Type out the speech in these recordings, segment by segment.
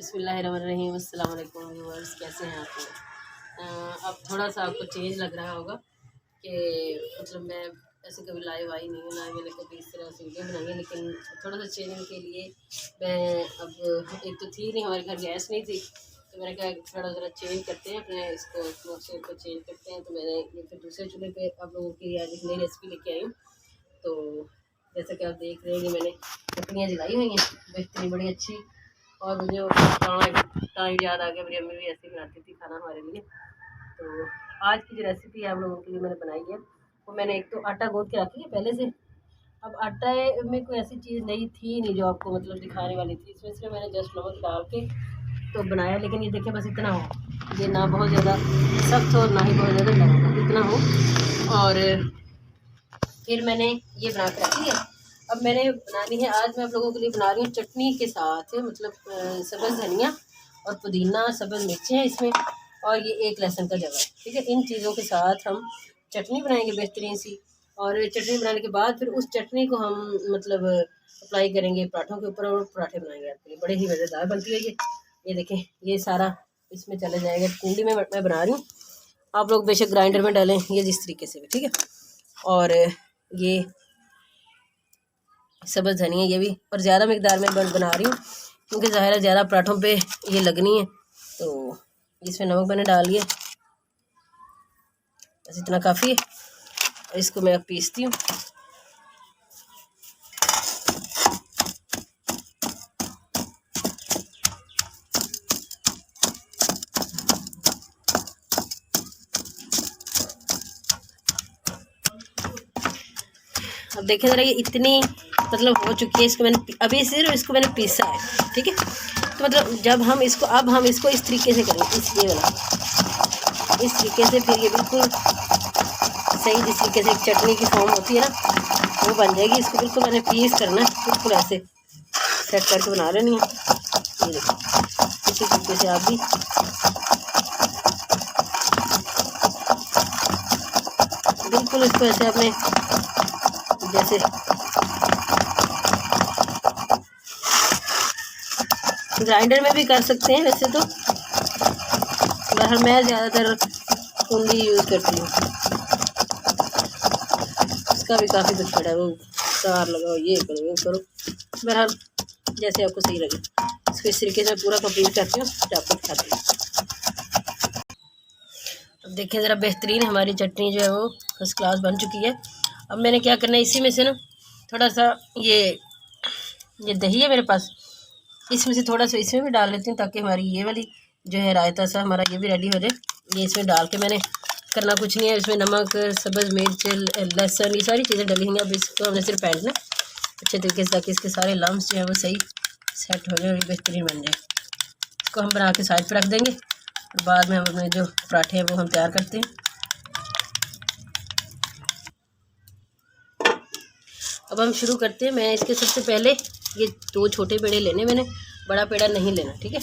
बिस्मिल्लाहिर्रहमानिर्रहीम। अस्सलाम वालेकुम व्यूअर्स, कैसे हैं आप लोग। अब थोड़ा सा आपको चेंज लग रहा होगा कि मतलब मैं ऐसे कभी लाइव आई नहीं हूँ, ना मैंने कभी इस तरह से वीडियो बनाई है, लेकिन थोड़ा सा चेंज के लिए मैं अब एक तो थी नहीं, हमारे घर गैस नहीं थी, तो मैंने कहा थोड़ा ज़रा चेंज करते हैं अपने इसको नक्शे को चेंज करते हैं। तो मैंने ये फिर दूसरे चूल्हे पे आप लोगों के लिए आज एक नई रेसिपी लेके आई हूँ। तो जैसा कि आप देख रहे हैं कि मैंने लकड़ियाँ जलाई हुई हैं बेहतरीन, बड़ी अच्छी। और मुझे वो टाइम याद आ गया, मेरी अम्मी भी ऐसे ही बनाती थी खाना हमारे लिए। तो आज की जो रेसिपी है आप लोगों के लिए मैंने बनाई है, वो मैंने एक तो आटा गूँथ के रखी है पहले से। अब आटा में कोई ऐसी चीज़ नहीं थी नहीं जो आपको मतलब दिखाने वाली थी, इसमें से मैंने जस्ट नमक डाल के तो बनाया। लेकिन ये देखिए बस इतना हो, ये ना बहुत ज़्यादा सख्त हो ना ही बहुत ज़्यादा नरम हो, इतना हो। और फिर मैंने ये बना के रखी है। अब मैंने बनानी है, आज मैं आप लोगों के लिए बना रही हूँ चटनी के साथ, मतलब सब्ज़ धनिया और पुदीना, सब्ज़ मिर्चें हैं इसमें, और ये एक लहसुन का जवा। ठीक है, इन चीज़ों के साथ हम चटनी बनाएंगे बेहतरीन सी। और चटनी बनाने के बाद फिर उस चटनी को हम मतलब अप्लाई करेंगे पराठों के ऊपर, और पराठे बनाएंगे आपके लिए, बड़े ही मज़ेदार बनती है ये देखें, ये सारा इसमें चला जाएगा। कुंडी में मैं बना रही हूँ, आप लोग बेशक ग्राइंडर में डालें, ये जिस तरीके से भी, ठीक है। और ये सब्ज़ धनिया ये भी, और ज़्यादा मकदार में बना रही हूँ क्योंकि ज़ाहिर है ज़्यादा पराठों पे ये लगनी है। तो इसमें नमक मैंने डाल लिया, बस इतना काफ़ी है। और इसको मैं अब पीसती हूँ। अब देखिए ज़रा, ये इतनी मतलब हो चुकी है, इसको मैंने अभी सिर्फ इसको मैंने पीसा है, ठीक है। तो मतलब जब हम इसको अब हम इसको इस तरीके से करेंगे, इस ये वाला इस तरीके से, फिर ये बिल्कुल सही जिस तरीके से एक चटनी की फॉर्म होती है ना, वो बन जाएगी। इसको बिल्कुल मैंने पीस करना है, बिल्कुल ऐसे सेट करके बना लेनी है। ये देखो इसी तरीके से आप भी बिल्कुल इसको ऐसे अपने जैसे ग्राइंडर में भी कर सकते हैं वैसे तो, बहरहाल मैं ज़्यादातर कुंडी यूज़ करती हूँ। इसका भी काफ़ी दुख पड़ा है, वो तार लगाओ, ये करो वो करो, बहरहाल जैसे आपको सही लगे। इसको इस तरीके से पूरा कंप्लीट करती हूँ, फिर आपको दिखाती हूँ। अब देखिए ज़रा, बेहतरीन हमारी चटनी जो है वो फर्स्ट क्लास बन चुकी है। अब मैंने क्या करना है, इसी में से ना थोड़ा सा ये दही है मेरे पास, इसमें से थोड़ा सा इसमें भी डाल लेती हूँ, ताकि हमारी ये वाली जो है रायता सा हमारा ये भी रेडी हो जाए। ये इसमें डाल के मैंने करना कुछ नहीं है, इसमें नमक, सब्ज़ मिर्च, लहसुन, ये सारी चीज़ें डली हुई हैं। अब इसको हमने सिर्फ फेंटना अच्छे तरीके से, ताकि इसके सारे लम्स जो है वो सही सेट हो जाए और बेहतरीन बन जाए। इसको हम बना के साइड पर रख देंगे, और बाद में हम अपने जो पराठे हैं वो हम तैयार करते हैं। अब हम शुरू करते हैं। मैं इसके सबसे पहले ये 2 छोटे पेड़े लेने, मैंने बड़ा पेड़ा नहीं लेना, ठीक है।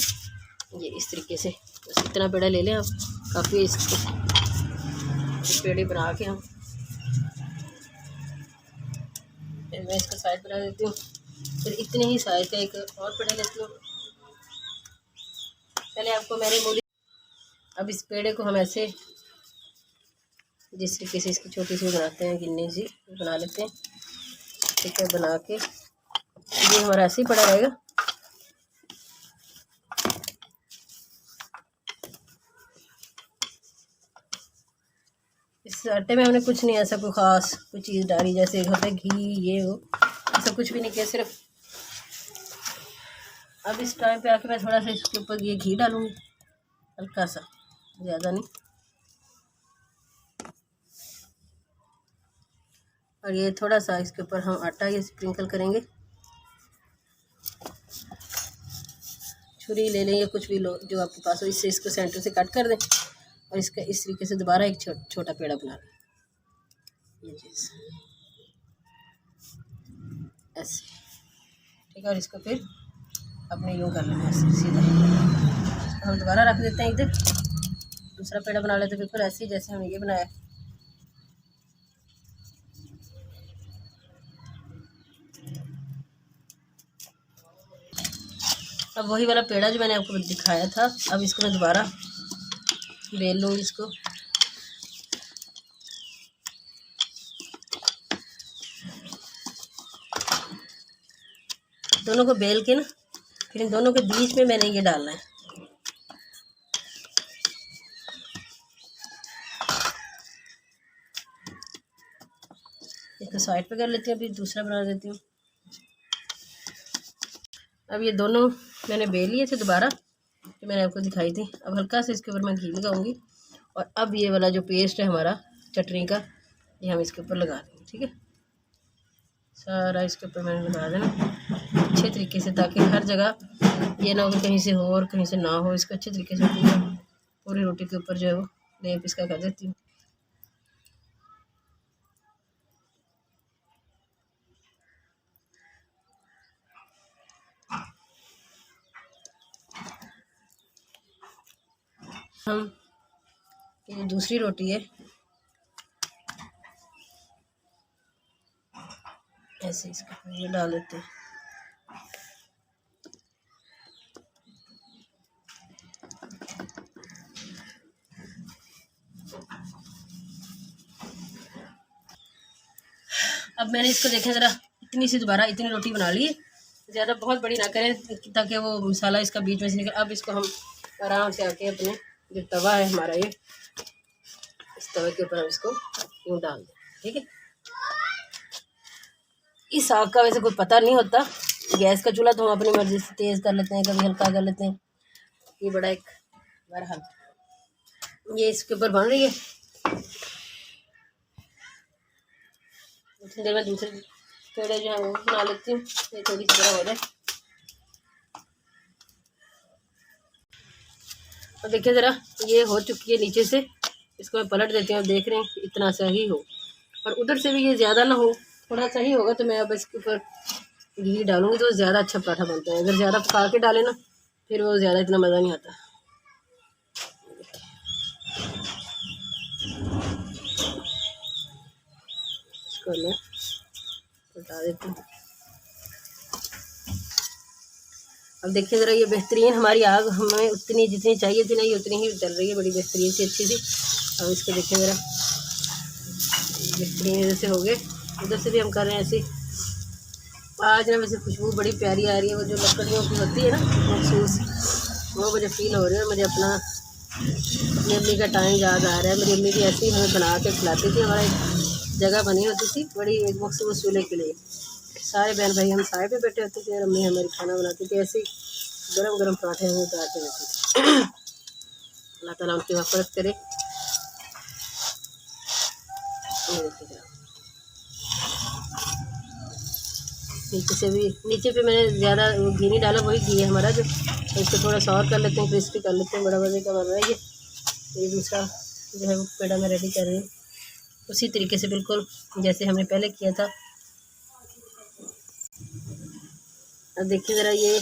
ये इस तरीके से बस इतना पेड़ा ले लें आप, काफ़ी है। इसको पेड़े बना के हम फिर मैं इसको साइड बना देती हूँ। फिर इतने ही साइज का एक और पेड़ा लेती हूँ। पहले आपको मैंने बोली, अब इस पेड़े को हम ऐसे जिस तरीके से इसकी छोटी सी बनाते हैं, गिन्नी सी बना लेते हैं, ठीक है। बना के ये हमारा ऐसे ही पड़ा रहेगा। इस आटे में हमने कुछ नहीं ऐसा कोई ख़ास कोई चीज़ डाली, जैसे होता है घी ये वो, ऐसा कुछ भी नहीं किया। सिर्फ अब इस टाइम पे आके मैं थोड़ा सा इसके ऊपर ये घी डालूँगी, हल्का सा, ज़्यादा नहीं। और ये थोड़ा सा इसके ऊपर हम आटा ये स्प्रिंकल करेंगे। छुरी ले लें या कुछ भी लो जो आपके पास हो, इससे इसको सेंटर से कट कर दें, और इसका इस तरीके से दोबारा एक छोटा पेड़ा बना लें, ये चीज़ ऐसे, ठीक है। और इसको फिर अपने यूँ कर लेना ऐसे सीधा, हम दोबारा रख देते हैं इधर, दूसरा पेड़ा बना लेते हैं बिल्कुल ऐसे ही जैसे हमने ये बनाया। अब वही वाला पेड़ा जो मैंने आपको दिखाया था, अब इसको मैं दोबारा बेल लूँगी इसको। दोनों को बेल के ना फिर इन दोनों के बीच में मैंने ये डालना है। इसको साइड पे कर लेती हूँ, अभी दूसरा बना देती हूँ। अब ये दोनों मैंने बेल लिए थे दोबारा, जो मैंने आपको दिखाई थी। अब हल्का से इसके ऊपर मैं घी लगाऊंगी और अब ये वाला जो पेस्ट है हमारा चटनी का, ये हम इसके ऊपर लगा देंगे। ठीक है, सारा इसके ऊपर मैंने लगा देना अच्छे तरीके से, ताकि हर जगह ये ना हो कहीं से हो और कहीं से ना हो। इसको अच्छे तरीके से पूरी रोटी के ऊपर जो है वो लेप इसका कर देती हूँ। हम ये दूसरी रोटी है ऐसे इसके ऊपर ये डाल देते हैं। अब मैंने इसको देखें ज़रा, इतनी सी दोबारा इतनी रोटी बना ली है, ज़्यादा बहुत बड़ी ना करें ताकि वो मसाला इसका बीच में से निकल। अब इसको हम आराम से आके अपने जो तवा है हमारा, ये इस तवे के ऊपर हम इसको यूँ डाल दें। ठीक है, इस आग का वैसे कोई पता नहीं होता। गैस का चूल्हा तो हम अपनी मर्जी से तेज़ कर लेते हैं, कभी हल्का कर लेते हैं। ये बड़ा एक बहरहाल ये इसके ऊपर बन रही है। इतनी देर में दूसरे पेड़े जो है वो बना लेती हूँ, ये थोड़ी सी बड़ा हो जाए। और देखिए ज़रा ये हो चुकी है नीचे से, इसको मैं पलट देती हूँ। देख रहे हैं इतना सही हो, और उधर से भी ये ज़्यादा ना हो, थोड़ा सही होगा तो मैं अब इसके ऊपर घी डालूंगी तो ज़्यादा अच्छा पराठा बनता है। अगर ज़्यादा पका के डाले ना फिर वो ज़्यादा इतना मज़ा नहीं आता। इसको मैं बता देती हूँ। अब देखिए ज़रा ये बेहतरीन हमारी आग हमें उतनी जितनी चाहिए थी नहीं उतनी ही चल रही है, बड़ी बेहतरीन सी अच्छी सी। अब इसको देखिए ज़रा बेहतरीन जैसे हो गए। उधर से भी हम कर रहे हैं ऐसे। आज ना वैसे खुशबू बड़ी प्यारी आ रही है, वो जो लकड़ियों की होती है ना मखसूस, वो मुझे फ़ील हो रही है। मुझे अपना अपनी अम्मी का टाइम याद आ रहा है। मेरी अम्मी भी ऐसे ही हमें बना के खिलाती थी। हमारा एक जगह बनी होती थी बड़ी, एक मखसूस चूल्हे के लिए। सारे बहन भाई हम साए पे बैठे होते थे और अम्मी हमारी खाना बनाती थी। ऐसे ही गरम गरम पराठे हमें उतारते रहते थे। अल्लाह ताला उनकी मफ़रत करे। नीचे से भी, नीचे पे मैंने ज़्यादा घी नहीं डाला, वही घी है हमारा जो, तो इसको थोड़ा सा और कर लेते हैं, क्रिस्पी कर लेते हैं। बड़ा मज़े का बन रहा है ये दूसरा जो है वो पेड़ा मैं रेडी कर रही हूँ उसी तरीके से बिल्कुल जैसे हमने पहले किया था। अब देखिए ज़रा ये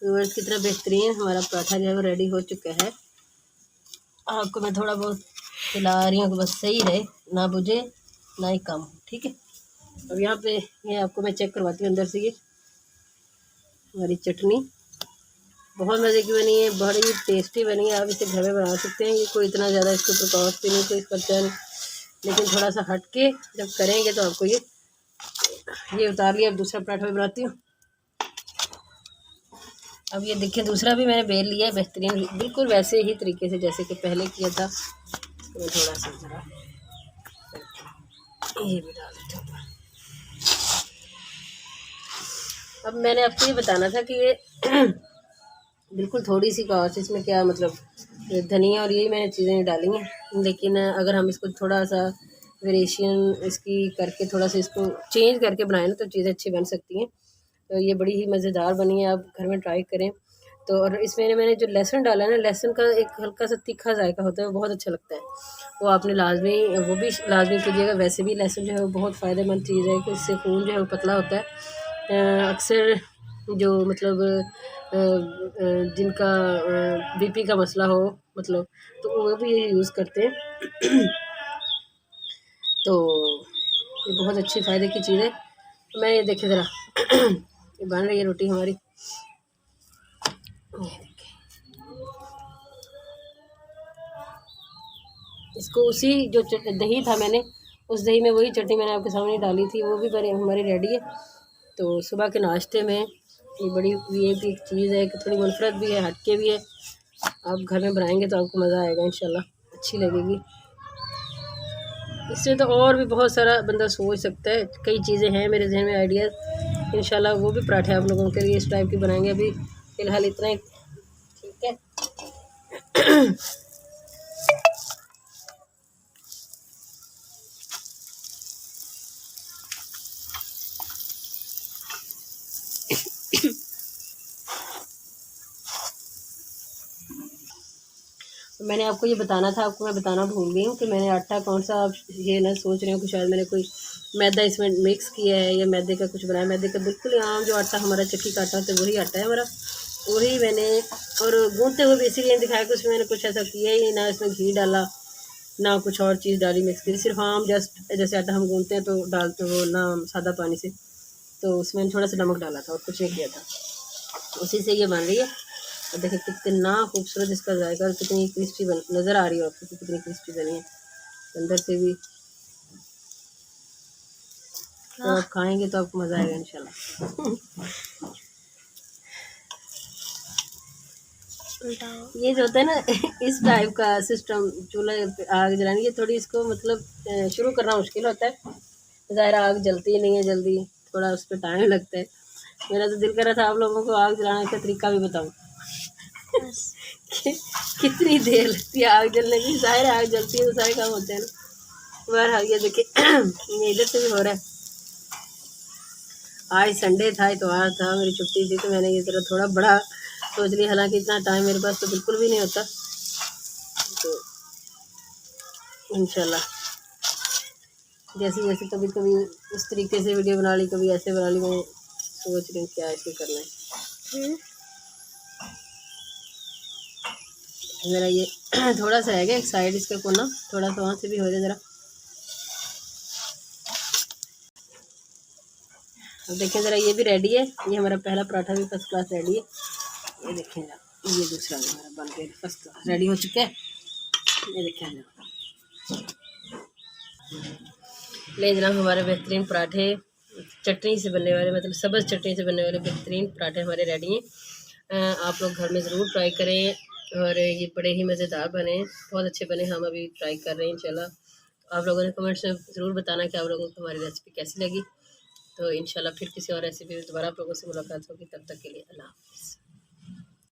व्यूअर्स कितना बेहतरीन हमारा पराठा जो है वो रेडी हो चुका है। आपको मैं थोड़ा बहुत खिला रही हूँ कि बस सही रहे, ना बुझे ना ही कम। ठीक है, अब यहाँ पे ये आपको मैं चेक करवाती हूँ अंदर से। ये हमारी चटनी बहुत मज़े की बनी है, बड़ी टेस्टी बनी है। आप इसे घर में बना सकते हैं। ये कोई इतना ज़्यादा इसके ऊपर कॉस्ट भी नहीं, कोई खर्चा नहीं, लेकिन थोड़ा सा हट के जब करेंगे तो आपको ये उतार लिया। अब दूसरा पराठा भी बनाती हूँ। अब ये देखिए दूसरा भी मैंने बेल लिया है बेहतरीन, बिल्कुल वैसे ही तरीके से जैसे कि पहले किया था। तो मैं थोड़ा सा ज़रा ये भी डाल देती हूँ। अब मैंने आपको ये बताना था कि ये बिल्कुल थोड़ी सी कॉस्ट, इसमें क्या मतलब धनिया और यही मैंने चीज़ें डाली हैं, लेकिन अगर हम इसको थोड़ा सा वेरिएशन इसकी करके थोड़ा सा इसको चेंज करके बनाएं ना तो चीज़ें अच्छी बन सकती हैं। तो ये बड़ी ही मज़ेदार बनी है, आप घर में ट्राई करें। तो और इसमें मैंने जो लहसुन डाला है ना, लहसुन का एक हल्का सा तीखा जायका होता है, वो बहुत अच्छा लगता है। वो आपने लाजमी वो भी लाजमी कीजिएगा। वैसे भी लहसुन जो है वो बहुत फ़ायदेमंद चीज़ है कि इससे खून जो है वो पतला होता है। अक्सर जो मतलब जिनका बीपी का मसला हो मतलब, तो वो भी ये यूज़ करते हैं। तो ये बहुत अच्छी फ़ायदे की चीज़ है। तो मैं ये देखे ज़रा ये बन रही है रोटी हमारी। ये देखिए, इसको उसी जो दही था मैंने उस दही में वही चटनी मैंने आपके सामने डाली थी, वो भी हमारी रेडी है। तो सुबह के नाश्ते में ये बड़ी वीआईपी एक चीज़ है कि थोड़ी मुनफरद भी है, हटके भी है। आप घर में बनाएंगे तो आपको मज़ा आएगा इंशाल्लाह, अच्छी लगेगी। इससे तो और भी बहुत सारा बंदा सोच सकता है, कई चीज़ें हैं मेरे जहन में आइडियाज़, इंशाल्लाह वो भी पराठे आप लोगों के लिए इस टाइप की बनाएंगे। अभी फ़िलहाल इतना ही, ठीक है। तो मैंने आपको ये बताना था, आपको मैं बताना भूल गई हूँ कि मैंने आटा कौन सा, आप ये ना सोच रहे हो कि शायद मैंने कोई मैदा इसमें मिक्स किया है या मैदे का कुछ बनाया। मैदे का बिल्कुल आम जो आटा हमारा चक्की का आटा होता है वही आटा है हमारा, वही मैंने। और गूँथते हुए भी इसीलिए दिखाया कि उसमें मैंने कुछ ऐसा किया ही ना, इसमें घी डाला ना कुछ और चीज़ डाली मिक्स की, सिर्फ आम जस्ट जैसे आटा हम गूँथते हैं तो डालते हो ना सादा पानी से, तो उसमें थोड़ा सा नमक डाला था और कुछ नहीं किया था, उसी से ये बन रही है। और देखिए कितना खूबसूरत इसका जायका और कितनी क्रिस्पी बन नज़र आ रही है आपको, कितनी क्रिस्पी बनी है अंदर से भी। तो आप खाएंगे तो आपको मज़ा आएगा इंशाल्लाह। ये जो होता है ना इस टाइप का सिस्टम, चूल्हे पे आग जलानी, ये थोड़ी इसको मतलब शुरू करना मुश्किल होता है। ज़ाहिर आग जलती नहीं है जल्दी, थोड़ा उस पर टाइम लगता है। मेरा तो दिल कर रहा था आप लोगों को आग जलाने का तरीका भी बताऊं कि कितनी देर लगती है आग जलने की। ज़ाहिर आग जलती है तो सारे काम होते हैं ना। बहरहाल ये देखिए ये इधर से भी हो रहा है। आज संडे था, इतवार था, मेरी छुट्टी थी, तो मैंने ये तरह थोड़ा बड़ा सोच लिया। हालांकि इतना टाइम मेरे पास तो बिल्कुल भी नहीं होता, तो इंशाल्लाह जैसे जैसे कभी कभी उस तरीके से वीडियो बना ली, कभी ऐसे बना ली। मैं सोच रही हूँ क्या ऐसे करना है। ज़रा ये थोड़ा सा है एक साइड इसका कोना, थोड़ा सा वहाँ से भी हो जाए ज़रा। अब देखें ज़रा, ये भी रेडी है, ये हमारा पहला पराठा भी फर्स्ट क्लास रेडी है। ये देखें ज़रा, ये दूसरा भी हमारा बन के फर्स्ट क्लास रेडी हो चुका है। ये देखें ज़रा, ले जनाब हमारे बेहतरीन पराठे चटनी से बनने वाले, मतलब सब्ज़ चटनी से बनने वाले बेहतरीन पराठे हमारे रेडी हैं। आप लोग घर में ज़रूर ट्राई करें और ये बड़े ही मज़ेदार बने, बहुत अच्छे बने। हम अभी ट्राई कर रहे हैं इंशाल्लाह। आप लोगों ने कमेंट्स में ज़रूर बताना कि आप लोगों को हमारी रेसिपी कैसी लगी। तो इंशाल्लाह फिर किसी और रेसिपी में दोबारा आप लोगों से मुलाकात होगी। तब तक के लिए अल्लाह हाफ़िज़।